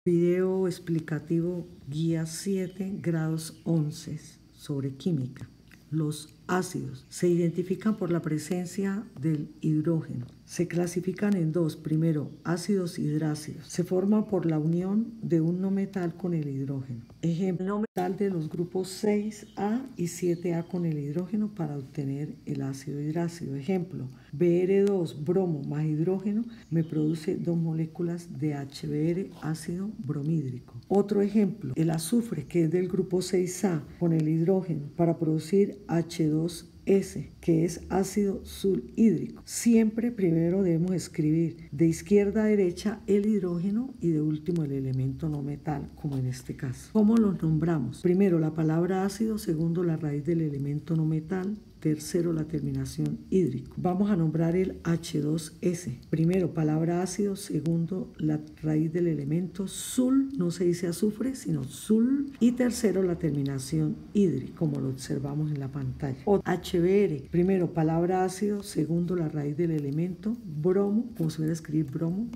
Video explicativo guía 7, grados 11 sobre química. Los ácidos se identifican por la presencia del hidrógeno. Se clasifican en dos. Primero, ácidos hidrácidos. Se forman por la unión de un no metal con el hidrógeno. Ejemplo, no metal de los grupos 6A y 7A con el hidrógeno para obtener el ácido hidrácido. Ejemplo, Br2 bromo más hidrógeno me produce 2 moléculas de HBr, ácido bromídrico. Otro ejemplo, el azufre, que es del grupo 6A con el hidrógeno para producir H2S, que es ácido sulhídrico. Siempre primero debemos escribir de izquierda a derecha el hidrógeno y de último el elemento no metal, como en este caso. ¿Cómo los nombramos? Primero la palabra ácido, segundo la raíz del elemento no metal, tercero la terminación hídrico. Vamos a nombrar el H2S. Primero palabra ácido, segundo la raíz del elemento sul, no se dice azufre sino sul, y tercero la terminación hídrico, como lo observamos en la pantalla. O HBr, primero palabra ácido, segundo la raíz del elemento bromo, como se puede escribir bromo,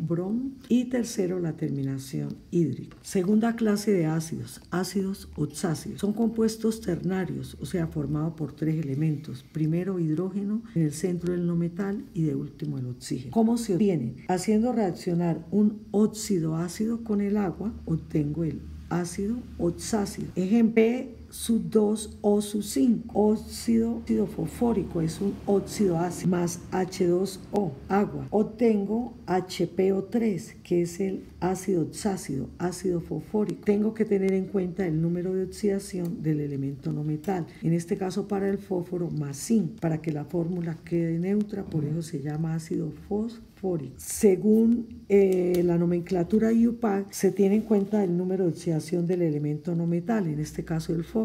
y tercero la terminación hídrico. Segunda clase de ácidos, ácidos oxácidos. Son compuestos ternarios, o sea, formados por tres elementos. Primero hidrógeno en el centro del no metal y de último el oxígeno. ¿Cómo se obtienen? Haciendo reaccionar un óxido ácido con el agua, obtengo el ácido oxácido. Ejemplo, P2O5. Óxido fosfórico es un óxido ácido más H2O, agua. Obtengo HPO3, que es el ácido oxácido, ácido fosfórico. Tengo que tener en cuenta el número de oxidación del elemento no metal. En este caso para el fósforo más zinc, para que la fórmula quede neutra, por eso se llama ácido fosfórico. Según la nomenclatura IUPAC, se tiene en cuenta el número de oxidación del elemento no metal, en este caso el fósforo.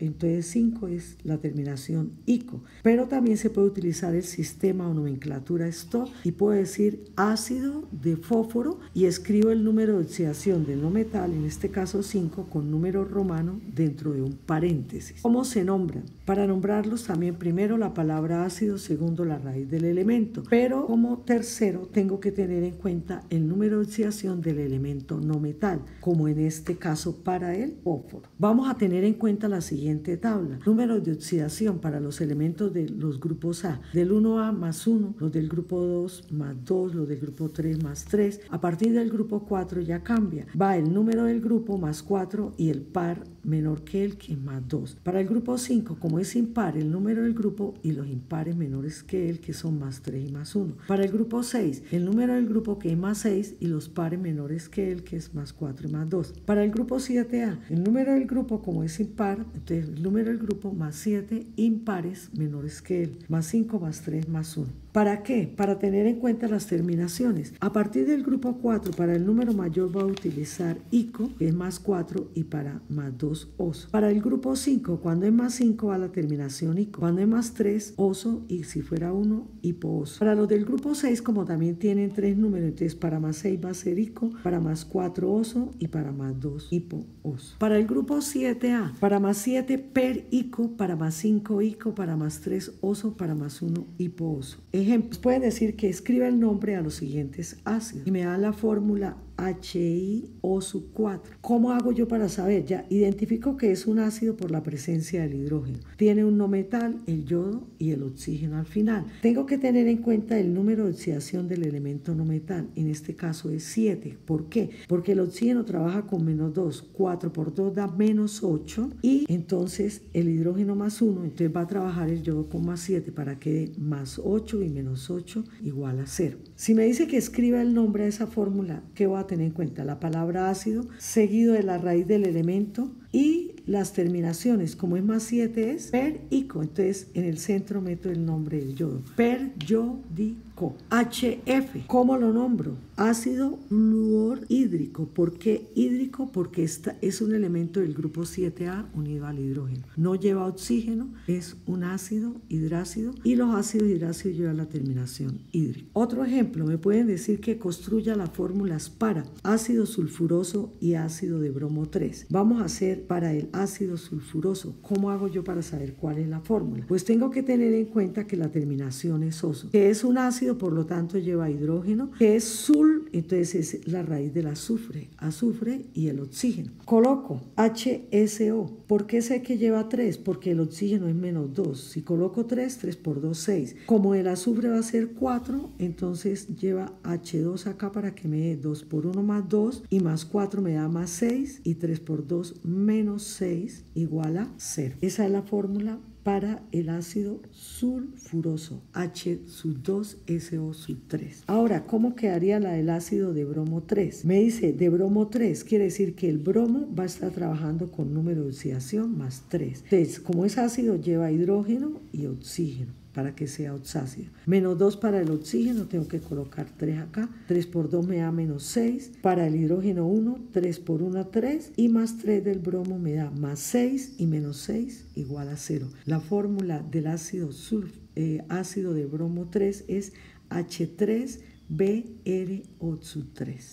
Entonces 5 es la terminación ICO, pero también se puede utilizar el sistema o nomenclatura STOP y puedo decir ácido de fósforo y escribo el número de oxidación del no metal, en este caso 5, con número romano dentro de un paréntesis. ¿Cómo se nombran? Para nombrarlos también primero la palabra ácido, segundo la raíz del elemento, pero como tercero tengo que tener en cuenta el número de oxidación del elemento no metal, como en este caso para el fósforo. Vamos a tener en cuenta la siguiente tabla. Números de oxidación para los elementos de los grupos A. Del 1A más 1, los del grupo 2 más 2, los del grupo 3 más 3. A partir del grupo 4 ya cambia. Va el número del grupo más 4 y el par menor que el que es más 2. Para el grupo 5, como es impar, el número del grupo y los impares menores que el que son más 3 y más 1. Para el grupo 6, el número del grupo que es más 6 y los pares menores que el que es más 4 y más 2. Para el grupo 7A, el número del grupo como es impar, entonces el número del grupo más 7 impares menores que él, más 5 más 3 más 1. ¿Para qué? Para tener en cuenta las terminaciones. A partir del grupo 4, para el número mayor voy a utilizar ICO, que es más 4, y para más 2 oso. Para el grupo 5, cuando es más 5 va la terminación ICO. Cuando es más 3, oso, y si fuera 1, hipooso. Para los del grupo 6, como también tienen 3 números, entonces para más 6 va a ser ICO, para más 4 oso y para más 2 hipooso. Para el grupo 7A, para más 7 per ICO, para más 5 ICO, para más 3 oso, para más 1 hipooso. Ejemplos, pueden decir que escriba el nombre a los siguientes ácidos y me dan la fórmula HIO4. ¿Cómo hago yo para saber? Ya identifico que es un ácido por la presencia del hidrógeno. Tiene un no metal, el yodo y el oxígeno al final. Tengo que tener en cuenta el número de oxidación del elemento no metal. En este caso es 7. ¿Por qué? Porque el oxígeno trabaja con menos 2. 4 por 2 da menos 8 y entonces el hidrógeno más 1, entonces va a trabajar el yodo con más 7 para que dé más 8 y menos 8 igual a 0. Si me dice que escriba el nombre a esa fórmula, ¿qué voy a tener en cuenta? La palabra ácido seguido de la raíz del elemento y las terminaciones, como es más 7 es per ICO, entonces en el centro meto el nombre del yodo, periódico. HF, ¿cómo lo nombro? Ácido fluorhídrico. ¿Por qué hídrico? Porque esta es un elemento del grupo 7A unido al hidrógeno. No lleva oxígeno, es un ácido hidrácido y los ácidos hidrácidos llevan la terminación hídrico. Otro ejemplo, me pueden decir que construya las fórmulas para ácido sulfuroso y ácido de bromo 3. Vamos a hacer para el ácido sulfuroso. ¿Cómo hago yo para saber cuál es la fórmula? Pues tengo que tener en cuenta que la terminación es oso, que es un ácido ácido, por lo tanto lleva hidrógeno, que es sul, entonces es la raíz del azufre, azufre y el oxígeno. Coloco HSO. ¿Por qué sé que lleva 3? Porque el oxígeno es menos 2. Si coloco 3, 3 por 2, 6. Como el azufre va a ser 4, entonces lleva H2 acá para que me dé 2 por 1 más 2 y más 4 me da más 6 y 3 por 2 menos 6 igual a 0. Esa es la fórmula para el ácido sulfuroso, H2SO3. Ahora, ¿cómo quedaría la del ácido de bromo 3? Me dice de bromo 3, quiere decir que el bromo va a estar trabajando con número de oxidación más 3. Entonces, como es ácido, lleva hidrógeno y oxígeno para que sea oxácido. Menos 2 para el oxígeno, tengo que colocar 3 acá. 3 por 2 me da menos 6. Para el hidrógeno 1, 3 por 1, 3. Y más 3 del bromo me da más 6 y menos 6 igual a 0. La fórmula del ácido de bromo 3 es H3BrO3.